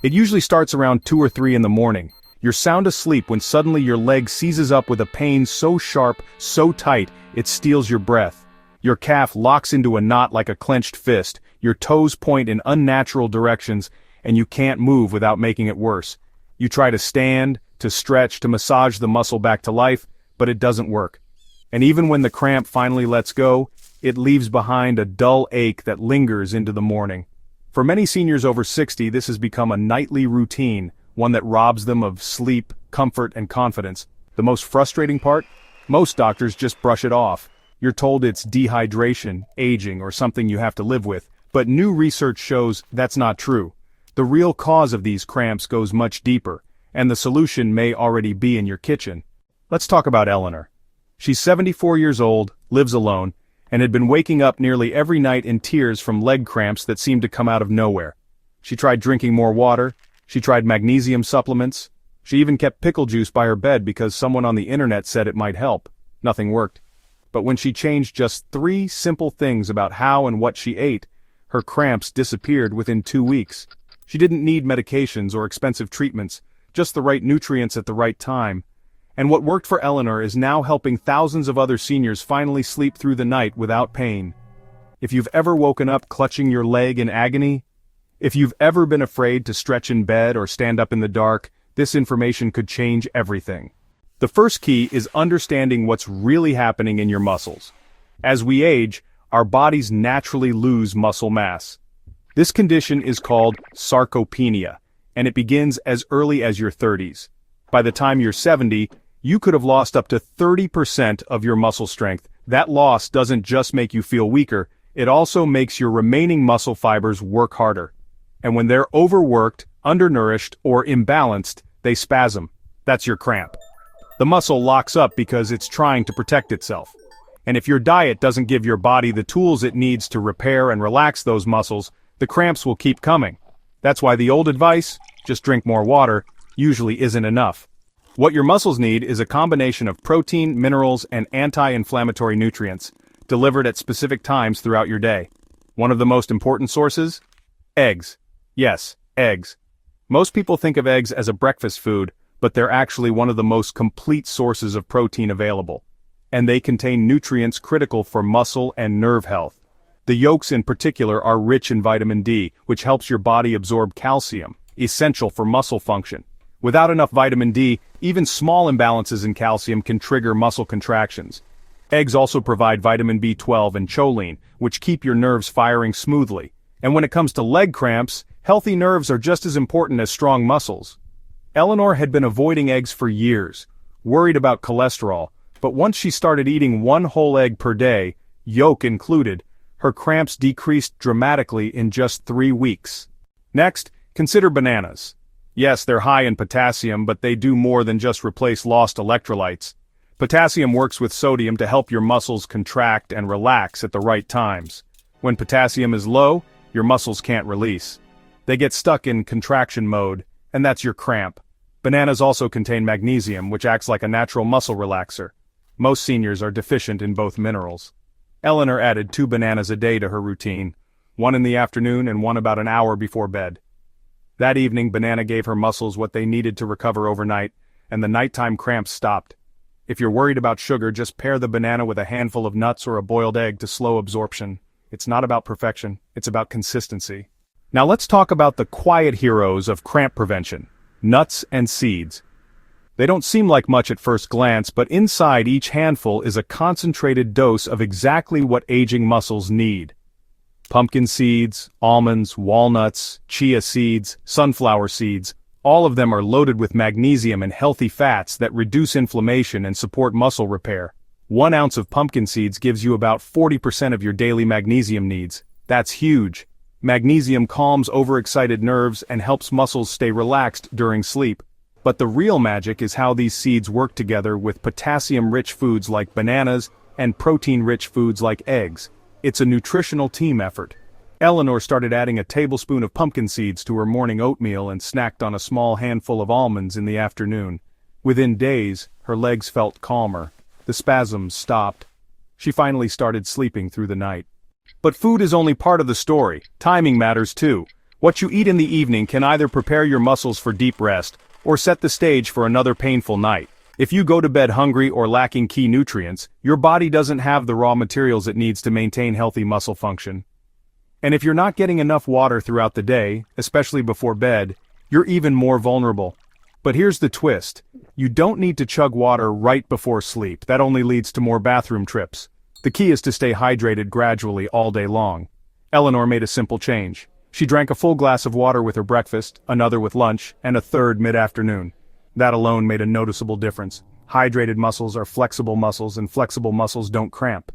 It usually starts around 2 or 3 in the morning. You're sound asleep when suddenly your leg seizes up with a pain so sharp, so tight, it steals your breath. Your calf locks into a knot like a clenched fist, your toes point in unnatural directions, and you can't move without making it worse. You try to stand, to stretch, to massage the muscle back to life, but it doesn't work. And even when the cramp finally lets go, it leaves behind a dull ache that lingers into the morning. For many seniors over 60, this has become a nightly routine, one that robs them of sleep, comfort, and confidence. The most frustrating part? Most doctors just brush it off. You're told it's dehydration, aging, or something you have to live with, but new research shows that's not true. The real cause of these cramps goes much deeper, and the solution may already be in your kitchen. Let's talk about Eleanor. She's 74 years old, lives alone, and had been waking up nearly every night in tears from leg cramps that seemed to come out of nowhere. She tried drinking more water. She tried magnesium supplements. She even kept pickle juice by her bed because someone on the internet said it might help. Nothing worked. But when she changed just 3 simple things about how and what she ate, her cramps disappeared within 2 weeks. She didn't need medications or expensive treatments, just the right nutrients at the right time. And what worked for Eleanor is now helping thousands of other seniors finally sleep through the night without pain. If you've ever woken up clutching your leg in agony, if you've ever been afraid to stretch in bed or stand up in the dark, this information could change everything. The first key is understanding what's really happening in your muscles. As we age, our bodies naturally lose muscle mass. This condition is called sarcopenia, and it begins as early as your 30s. By the time you're 70, you could have lost up to 30% of your muscle strength. That loss doesn't just make you feel weaker, it also makes your remaining muscle fibers work harder. And when they're overworked, undernourished, or imbalanced, they spasm. That's your cramp. The muscle locks up because it's trying to protect itself. And if your diet doesn't give your body the tools it needs to repair and relax those muscles, the cramps will keep coming. That's why the old advice, just drink more water, usually isn't enough. What your muscles need is a combination of protein, minerals, and anti-inflammatory nutrients, delivered at specific times throughout your day. One of the most important sources? Eggs. Yes, eggs. Most people think of eggs as a breakfast food, but they're actually one of the most complete sources of protein available. And they contain nutrients critical for muscle and nerve health. The yolks in particular are rich in vitamin D, which helps your body absorb calcium, essential for muscle function. Without enough vitamin D, even small imbalances in calcium can trigger muscle contractions. Eggs also provide vitamin B12 and choline, which keep your nerves firing smoothly. And when it comes to leg cramps, healthy nerves are just as important as strong muscles. Eleanor had been avoiding eggs for years, worried about cholesterol, but once she started eating 1 whole egg per day, yolk included, her cramps decreased dramatically in just 3 weeks. Next, consider bananas. Yes, they're high in potassium, but they do more than just replace lost electrolytes. Potassium works with sodium to help your muscles contract and relax at the right times. When potassium is low, your muscles can't release. They get stuck in contraction mode, and that's your cramp. Bananas also contain magnesium, which acts like a natural muscle relaxer. Most seniors are deficient in both minerals. Eleanor added 2 bananas a day to her routine, 1 in the afternoon and 1 about an hour before bed. That evening, banana gave her muscles what they needed to recover overnight, and the nighttime cramps stopped. If you're worried about sugar, just pair the banana with a handful of nuts or a boiled egg to slow absorption. It's not about perfection, it's about consistency. Now let's talk about the quiet heroes of cramp prevention, nuts and seeds. They don't seem like much at first glance, but inside each handful is a concentrated dose of exactly what aging muscles need. Pumpkin seeds, almonds, walnuts, chia seeds, sunflower seeds, all of them are loaded with magnesium and healthy fats that reduce inflammation and support muscle repair. 1 ounce of pumpkin seeds gives you about 40% of your daily magnesium needs. That's huge. Magnesium calms overexcited nerves and helps muscles stay relaxed during sleep. But the real magic is how these seeds work together with potassium-rich foods like bananas and protein-rich foods like eggs. It's a nutritional team effort. Eleanor started adding a tablespoon of pumpkin seeds to her morning oatmeal and snacked on a small handful of almonds in the afternoon. Within days, her legs felt calmer. The spasms stopped. She finally started sleeping through the night. But food is only part of the story. Timing matters too. What you eat in the evening can either prepare your muscles for deep rest, or set the stage for another painful night. If you go to bed hungry or lacking key nutrients, your body doesn't have the raw materials it needs to maintain healthy muscle function. And if you're not getting enough water throughout the day, especially before bed, you're even more vulnerable. But here's the twist. You don't need to chug water right before sleep. That only leads to more bathroom trips. The key is to stay hydrated gradually all day long. Eleanor made a simple change. She drank a full glass of water with her breakfast, another with lunch, and a third mid-afternoon. That alone made a noticeable difference. Hydrated muscles are flexible muscles, and flexible muscles don't cramp.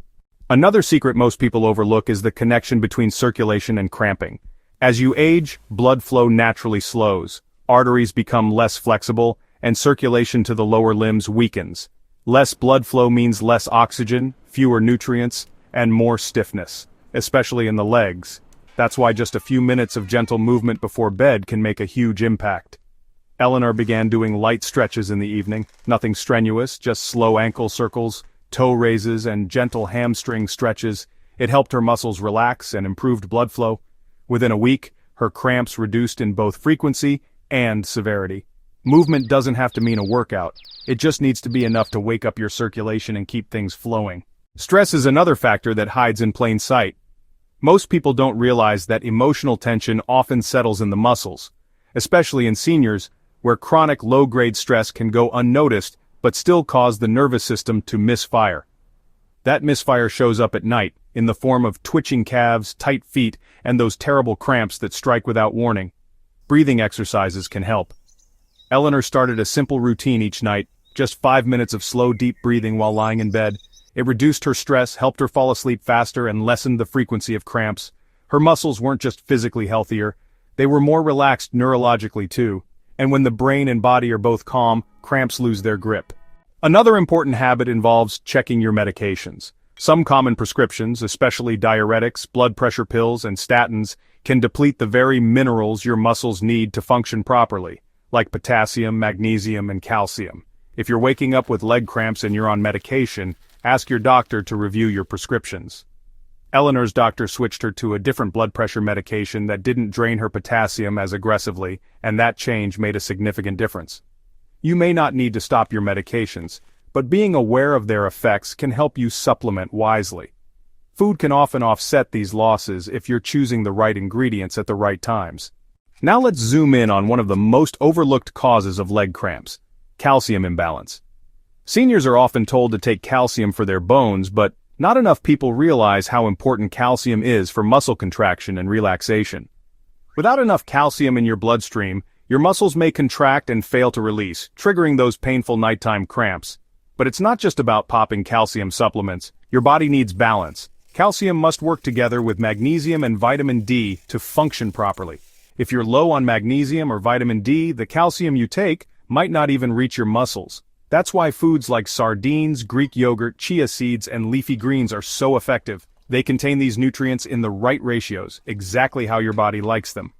Another secret most people overlook is the connection between circulation and cramping. As you age, blood flow naturally slows, arteries become less flexible, and circulation to the lower limbs weakens. Less blood flow means less oxygen, fewer nutrients, and more stiffness, especially in the legs. That's why just a few minutes of gentle movement before bed can make a huge impact. Eleanor began doing light stretches in the evening, nothing strenuous, just slow ankle circles, toe raises, and gentle hamstring stretches. It helped her muscles relax and improved blood flow. Within a week, her cramps reduced in both frequency and severity. Movement doesn't have to mean a workout. It just needs to be enough to wake up your circulation and keep things flowing. Stress is another factor that hides in plain sight. Most people don't realize that emotional tension often settles in the muscles, especially in seniors, where chronic low-grade stress can go unnoticed but still cause the nervous system to misfire. That misfire shows up at night, in the form of twitching calves, tight feet, and those terrible cramps that strike without warning. Breathing exercises can help. Eleanor started a simple routine each night, just 5 minutes of slow, deep breathing while lying in bed. It reduced her stress, helped her fall asleep faster, and lessened the frequency of cramps. Her muscles weren't just physically healthier, they were more relaxed neurologically too. And when the brain and body are both calm, cramps lose their grip. Another important habit involves checking your medications. Some common prescriptions, especially diuretics, blood pressure pills, and statins, can deplete the very minerals your muscles need to function properly, like potassium, magnesium, and calcium. If you're waking up with leg cramps and you're on medication, ask your doctor to review your prescriptions. Eleanor's doctor switched her to a different blood pressure medication that didn't drain her potassium as aggressively, and that change made a significant difference. You may not need to stop your medications, but being aware of their effects can help you supplement wisely. Food can often offset these losses if you're choosing the right ingredients at the right times. Now let's zoom in on one of the most overlooked causes of leg cramps: calcium imbalance. Seniors are often told to take calcium for their bones, but not enough people realize how important calcium is for muscle contraction and relaxation. Without enough calcium in your bloodstream, your muscles may contract and fail to release, triggering those painful nighttime cramps. But it's not just about popping calcium supplements. Your body needs balance. Calcium must work together with magnesium and vitamin D to function properly. If you're low on magnesium or vitamin D, the calcium you take might not even reach your muscles. That's why foods like sardines, Greek yogurt, chia seeds, and leafy greens are so effective. They contain these nutrients in the right ratios, exactly how your body likes them.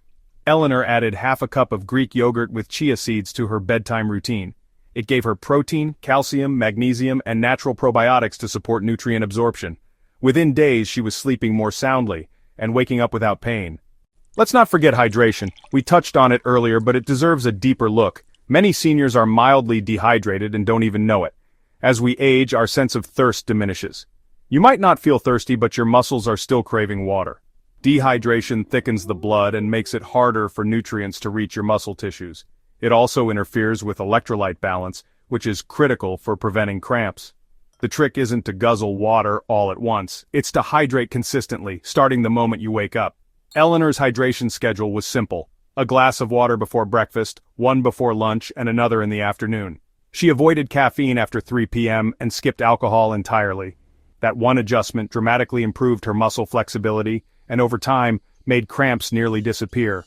Eleanor added half a cup of Greek yogurt with chia seeds to her bedtime routine. It gave her protein, calcium, magnesium, and natural probiotics to support nutrient absorption. Within days, she was sleeping more soundly and waking up without pain. Let's not forget hydration. We touched on it earlier, but it deserves a deeper look. Many seniors are mildly dehydrated and don't even know it. As we age, our sense of thirst diminishes. You might not feel thirsty, but your muscles are still craving water. Dehydration thickens the blood and makes it harder for nutrients to reach your muscle tissues. It also interferes with electrolyte balance, which is critical for preventing cramps. The trick isn't to guzzle water all at once. It's to hydrate consistently, starting the moment you wake up. Eleanor's hydration schedule was simple: a glass of water before breakfast, one before lunch, and another in the afternoon. She avoided caffeine after 3 p.m. and skipped alcohol entirely. That one adjustment dramatically improved her muscle flexibility, and over time, made cramps nearly disappear.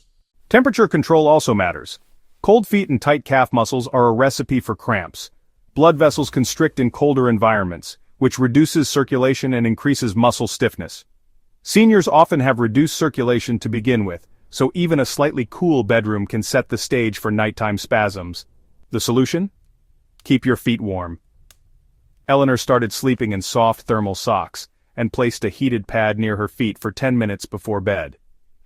Temperature control also matters. Cold feet and tight calf muscles are a recipe for cramps. Blood vessels constrict in colder environments, which reduces circulation and increases muscle stiffness. Seniors often have reduced circulation to begin with, so even a slightly cool bedroom can set the stage for nighttime spasms. The solution? Keep your feet warm. Eleanor started sleeping in soft thermal socks, and placed a heated pad near her feet for 10 minutes before bed.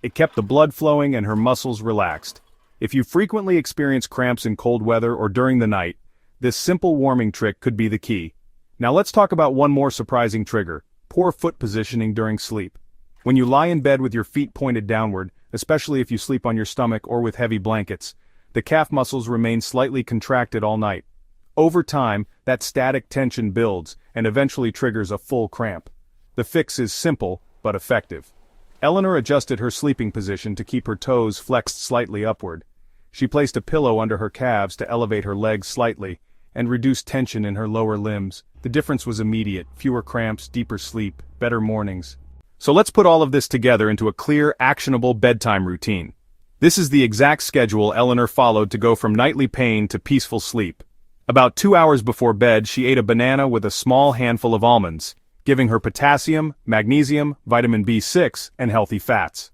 It kept the blood flowing and her muscles relaxed. If you frequently experience cramps in cold weather or during the night, this simple warming trick could be the key. Now let's talk about one more surprising trigger: poor foot positioning during sleep. When you lie in bed with your feet pointed downward, especially if you sleep on your stomach or with heavy blankets, the calf muscles remain slightly contracted all night. Over time, that static tension builds and eventually triggers a full cramp. The fix is simple, but effective. Eleanor adjusted her sleeping position to keep her toes flexed slightly upward. She placed a pillow under her calves to elevate her legs slightly and reduce tension in her lower limbs. The difference was immediate: fewer cramps, deeper sleep, better mornings. So let's put all of this together into a clear, actionable bedtime routine. This is the exact schedule Eleanor followed to go from nightly pain to peaceful sleep. About 2 hours before bed, she ate a banana with a small handful of almonds, giving her potassium, magnesium, vitamin B6, and healthy fats.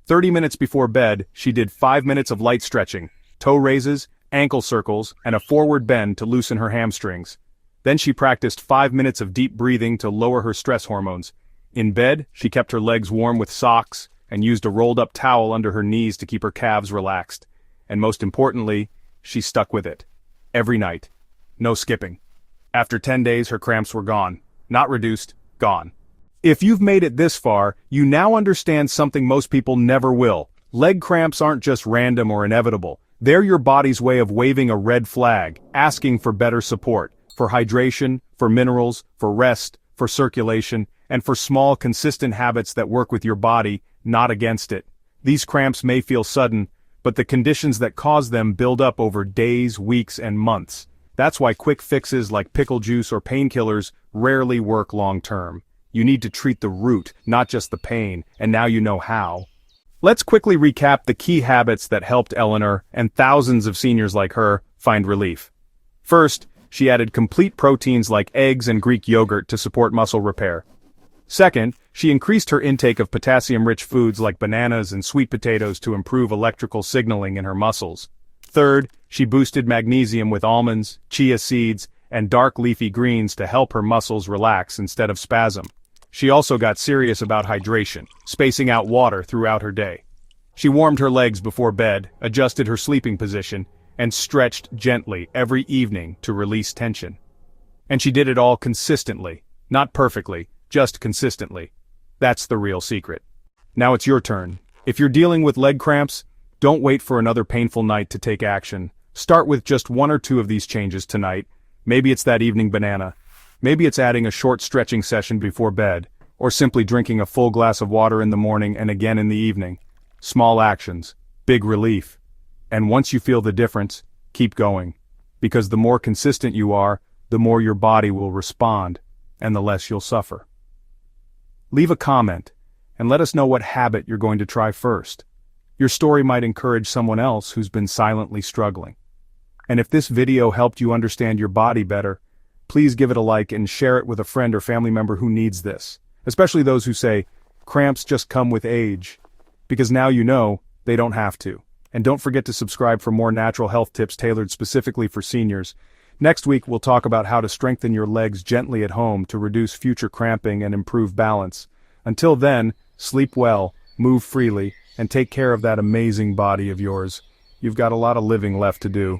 30 minutes before bed, she did 5 minutes of light stretching, toe raises, ankle circles, and a forward bend to loosen her hamstrings. Then she practiced 5 minutes of deep breathing to lower her stress hormones. In bed, she kept her legs warm with socks and used a rolled-up towel under her knees to keep her calves relaxed. And most importantly, she stuck with it. Every night. No skipping. After 10 days, her cramps were gone. Not reduced, gone. If you've made it this far, you now understand something most people never will. Leg cramps aren't just random or inevitable. They're your body's way of waving a red flag, asking for better support, for hydration, for minerals, for rest, for circulation, and for small, consistent habits that work with your body, not against it. These cramps may feel sudden, but the conditions that cause them build up over days, weeks, and months. That's why quick fixes like pickle juice or painkillers rarely work long-term. You need to treat the root, not just the pain, and now you know how. Let's quickly recap the key habits that helped Eleanor and thousands of seniors like her find relief. First, she added complete proteins like eggs and Greek yogurt to support muscle repair. Second, she increased her intake of potassium-rich foods like bananas and sweet potatoes to improve electrical signaling in her muscles. Third, she boosted magnesium with almonds, chia seeds, and dark leafy greens to help her muscles relax instead of spasm. She also got serious about hydration, spacing out water throughout her day. She warmed her legs before bed, adjusted her sleeping position, and stretched gently every evening to release tension. And she did it all consistently, not perfectly, just consistently. That's the real secret. Now it's your turn. If you're dealing with leg cramps, don't wait for another painful night to take action. Start with just 1 or 2 of these changes tonight. Maybe it's that evening banana. Maybe it's adding a short stretching session before bed, or simply drinking a full glass of water in the morning and again in the evening. Small actions, big relief. And once you feel the difference, keep going. Because the more consistent you are, the more your body will respond, and the less you'll suffer. Leave a comment, and let us know what habit you're going to try first. Your story might encourage someone else who's been silently struggling. And if this video helped you understand your body better, please give it a like and share it with a friend or family member who needs this. Especially those who say, cramps just come with age. Because now you know, they don't have to. And don't forget to subscribe for more natural health tips tailored specifically for seniors. Next week we'll talk about how to strengthen your legs gently at home to reduce future cramping and improve balance. Until then, sleep well, move freely, and take care of that amazing body of yours. You've got a lot of living left to do.